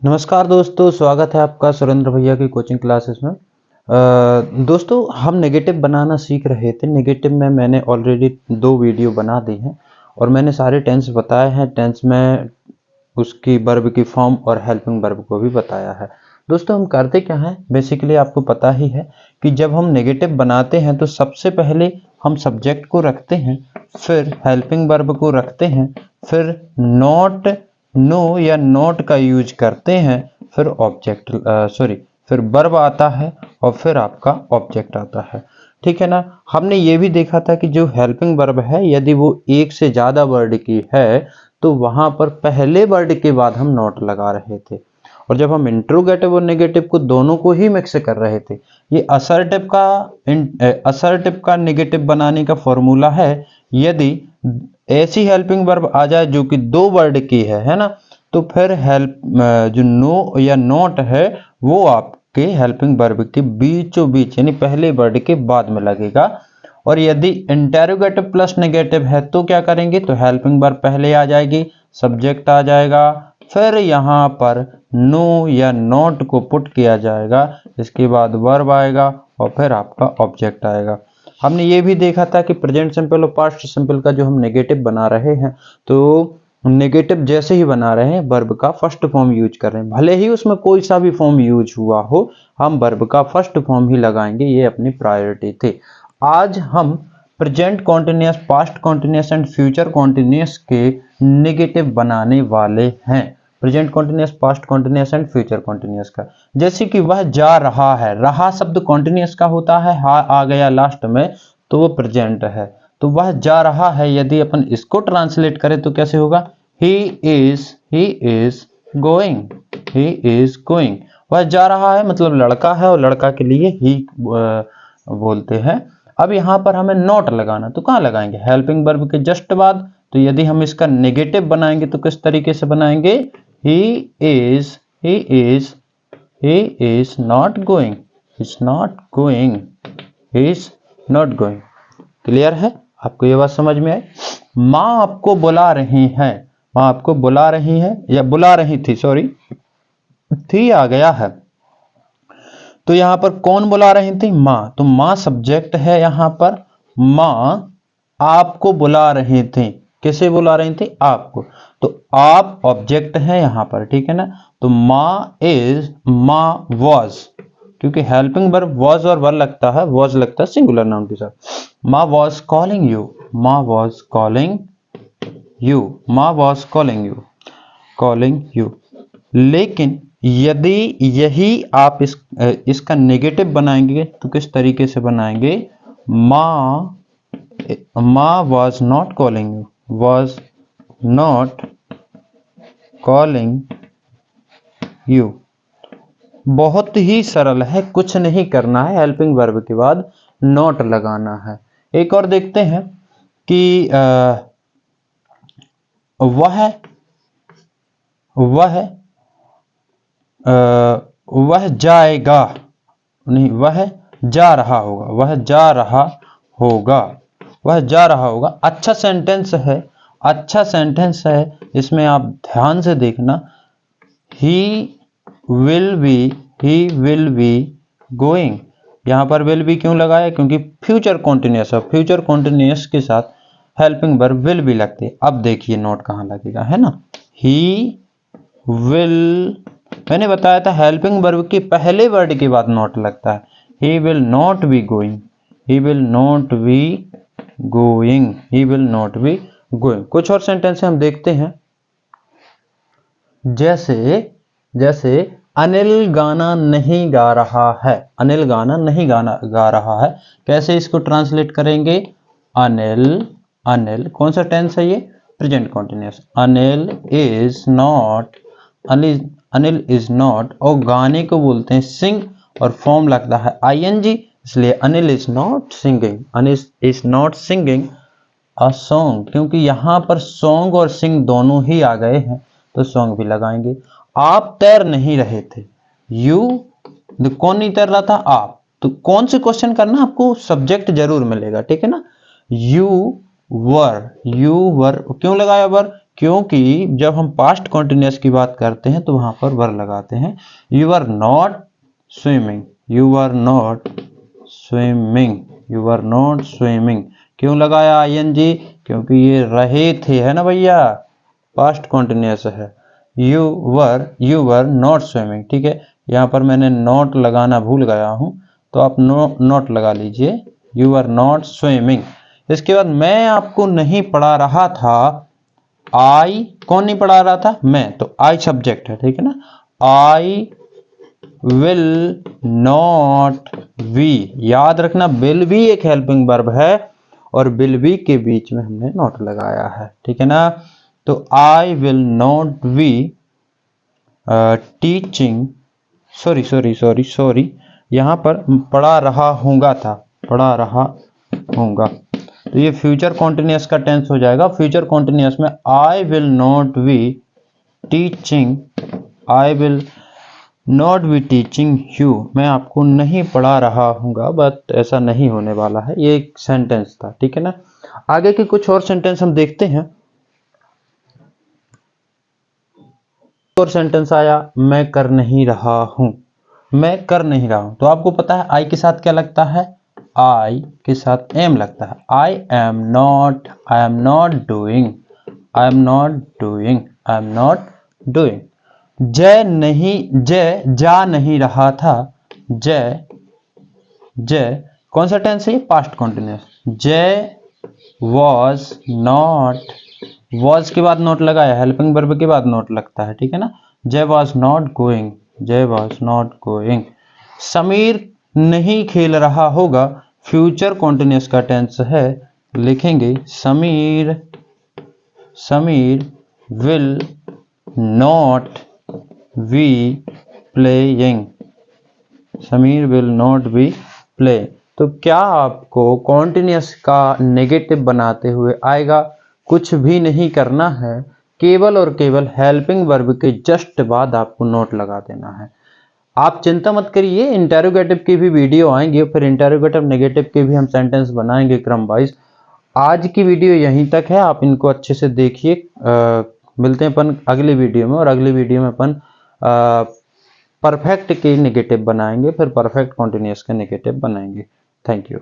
नमस्कार दोस्तों, स्वागत है आपका सुरेंद्र भैया की कोचिंग क्लासेस में। दोस्तों, हम नेगेटिव बनाना सीख रहे थे। नेगेटिव में मैंने ऑलरेडी 2 वीडियो बना दी हैं और मैंने सारे टेंस बताए हैं। टेंस में उसकी वर्ब की फॉर्म और हेल्पिंग वर्ब को भी बताया है। दोस्तों, हम करते क्या हैं, बेसिकली आपको पता ही है कि जब हम नेगेटिव बनाते हैं तो सबसे पहले हम सब्जेक्ट को रखते हैं, फिर हेल्पिंग वर्ब को रखते हैं, फिर नॉट, नो या नॉट का यूज करते हैं, फिर ऑब्जेक्ट फिर वर्ब आता है और फिर आपका ऑब्जेक्ट आता है। ठीक है ना। हमने ये भी देखा था कि जो हेल्पिंग वर्ब है, यदि वो एक से ज्यादा वर्ड की है तो वहां पर पहले वर्ड के बाद हम नॉट लगा रहे थे। और जब हम इंट्रोगेटिव और नेगेटिव को दोनों को ही मिक्स कर रहे थे, ये असर्टिव का नेगेटिव बनाने का फॉर्मूला है। यदि ऐसी हेल्पिंग वर्ब आ जाए जो कि 2 वर्ड की है ना, तो फिर जो नो या नॉट है वो आपके हेल्पिंग वर्ब के बीचों बीच यानी पहले वर्ड के बाद में लगेगा। और यदि इंटेरोगेटिव प्लस नेगेटिव है तो क्या करेंगे, तो हेल्पिंग वर्ब पहले आ जाएगी, सब्जेक्ट आ जाएगा, फिर यहाँ पर नो या नॉट को पुट किया जाएगा, इसके बाद वर्ब आएगा और फिर आपका ऑब्जेक्ट आएगा। हमने ये भी देखा था कि प्रेजेंट सिंपल और पास्ट सिंपल का जो हम नेगेटिव बना रहे हैं, तो नेगेटिव जैसे ही बना रहे हैं वर्ब का फर्स्ट फॉर्म यूज कर रहे हैं, भले ही उसमें कोई सा भी फॉर्म यूज हुआ हो, हम वर्ब का फर्स्ट फॉर्म ही लगाएंगे। ये अपनी प्रायोरिटी थी। आज हम present continuous, past continuous and future continuous के नेगेटिव बनाने वाले हैं। Present continuous, past continuous and future continuous का। जैसे कि वह जा रहा है, रहा शब्द कॉन्टिन्यूअस का होता है, हा आ गया लास्ट में तो वो प्रेजेंट है। तो वह जा रहा है, यदि अपन इसको ट्रांसलेट करें तो कैसे होगा, he is going, he is going. वह जा रहा है मतलब लड़का है और लड़का के लिए ही बोलते हैं। अब यहां पर हमें नॉट लगाना, तो कहां लगाएंगे, हेल्पिंग वर्ब के जस्ट बाद। तो यदि हम इसका नेगेटिव बनाएंगे तो किस तरीके से बनाएंगे, he is not going, is not going, is not going. Clear है, आपको ये बात समझ में आई। माँ आपको बुला रही है, माँ आपको बुला रही है या बुला रही थी, सॉरी, थी आ गया है, तो यहां पर कौन बुला रही थी, माँ। तो माँ सब्जेक्ट है, यहां पर माँ आपको बुला रही थी, किसे बुला रही थी, आपको। तो आप ऑब्जेक्ट है यहां पर, ठीक है ना। तो माँ वॉज, क्योंकि हेल्पिंग वर्ब वॉज और वर लगता है, वॉज लगता है सिंगुलर नाउन के साथ। माँ वॉज कॉलिंग यू, माँ वॉज कॉलिंग यू, माँ वॉज कॉलिंग यू। लेकिन यदि यही आप इसका नेगेटिव बनाएंगे तो किस तरीके से बनाएंगे, माँ was not calling you, was not calling you. बहुत ही सरल है, कुछ नहीं करना है, हेल्पिंग वर्ब के बाद नॉट लगाना है। एक और देखते हैं कि वह जाएगा, नहीं, वह जा रहा होगा, वह जा रहा होगा, वह जा रहा होगा। अच्छा सेंटेंस है, अच्छा सेंटेंस है, इसमें आप ध्यान से देखना। ही विल बी गोइंग, यहां पर विल बी क्यों लगाया, क्योंकि फ्यूचर कॉन्टिन्यूअस है, फ्यूचर कॉन्टिन्यूअस के साथ हेल्पिंग वर्ब विल बी लगती है। अब देखिए नोट कहां लगेगा, है ना, ही विल, मैंने बताया था हेल्पिंग वर्ब के पहले वर्ड के बाद नॉट लगता है। He will not be going, he will not be going, he will not be going. कुछ और सेंटेंस हम देखते हैं, जैसे अनिल गाना नहीं गा रहा है, अनिल गाना नहीं गा रहा है। कैसे इसको ट्रांसलेट करेंगे, अनिल कौन सा टेंस है ये, present continuous. Anil is not, और गाने को बोलते हैं सिंग और फॉर्म लगता है आईएनजी, इसलिए Anil is not singing, Anil is not singing a song. क्योंकि यहां पर सॉन्ग और सिंग दोनों ही आ गए हैं तो सॉन्ग भी लगाएंगे। आप तैर नहीं रहे थे, कौन नहीं तैर रहा था, आप। तो कौन से क्वेश्चन करना, आपको सब्जेक्ट जरूर मिलेगा, ठीक है ना। यू वर, क्यों लगाया वर, क्योंकि जब हम पास्ट कॉन्टिन्यूस की बात करते हैं तो वहां पर वर लगाते हैं। You are not swimming, you are not swimming, you are not swimming. क्यों लगाया आईएनजी? क्योंकि ये रहे थे, है ना भैया, पास्ट कॉन्टिन्यूस है। यू वर नॉट स्विमिंग, ठीक है। यहाँ पर मैंने नॉट लगाना भूल गया हूं, तो आप नॉट लगा लीजिए, यू आर नॉट स्विमिंग। इसके बाद मैं आपको नहीं पढ़ा रहा था, आई कौन नहीं पढ़ा रहा था? मैं, तो आई सब्जेक्ट है, ठीक है ना। आई विल नॉट वी, याद रखना विल भी एक हेल्पिंग वर्ब है और विल बी के बीच में हमने नॉट लगाया है, ठीक है ना। तो I will not be teaching, sorry, यहां पर पढ़ा रहा होगा था, पढ़ा रहा होगा, तो ये फ्यूचर कॉन्टिन्यूस का टेंस हो जाएगा। फ्यूचर कॉन्टिन्यूस में I will not be teaching, I will not be teaching you, मैं आपको नहीं पढ़ा रहा हूँगा, बट ऐसा नहीं होने वाला है। ये एक सेंटेंस था, ठीक है ना। आगे के कुछ और सेंटेंस हम देखते हैं। और सेंटेंस आया, मैं कर नहीं रहा हूं, मैं कर नहीं रहा हूं, तो आपको पता है आई के साथ क्या लगता है? आई के साथ एम लगता है। I am not doing, I am not doing, I am not doing. जय जा नहीं रहा था, जय कौन सा टेंस है? Past continuous. जय वॉज नॉट, वॉज के बाद नॉट लगाया, हेल्पिंग वर्ब के बाद नॉट लगता है, ठीक है ना। जय वॉज नॉट गोइंग, जय वॉज नॉट गोइंग। समीर नहीं खेल रहा होगा, फ्यूचर कॉन्टिन्यूस का टेंस है, लिखेंगे Sameer will not be playing, Sameer will not be play. तो क्या आपको कॉन्टिन्यूस का नेगेटिव बनाते हुए आएगा? कुछ भी नहीं करना है, केवल और केवल हेल्पिंग वर्ब के जस्ट बाद आपको नोट लगा देना है। आप चिंता मत करिए, इंटेरोगेटिव की भी वीडियो आएंगे, फिर इंटेरोगेटिव नेगेटिव के भी हम सेंटेंस बनाएंगे क्रम वाइज। आज की वीडियो यहीं तक है, आप इनको अच्छे से देखिए। मिलते हैं अपन अगली वीडियो में, और अगली वीडियो में अपन परफेक्ट के नेगेटिव बनाएंगे, फिर परफेक्ट कॉन्टिन्यूस के नेगेटिव बनाएंगे। Thank you.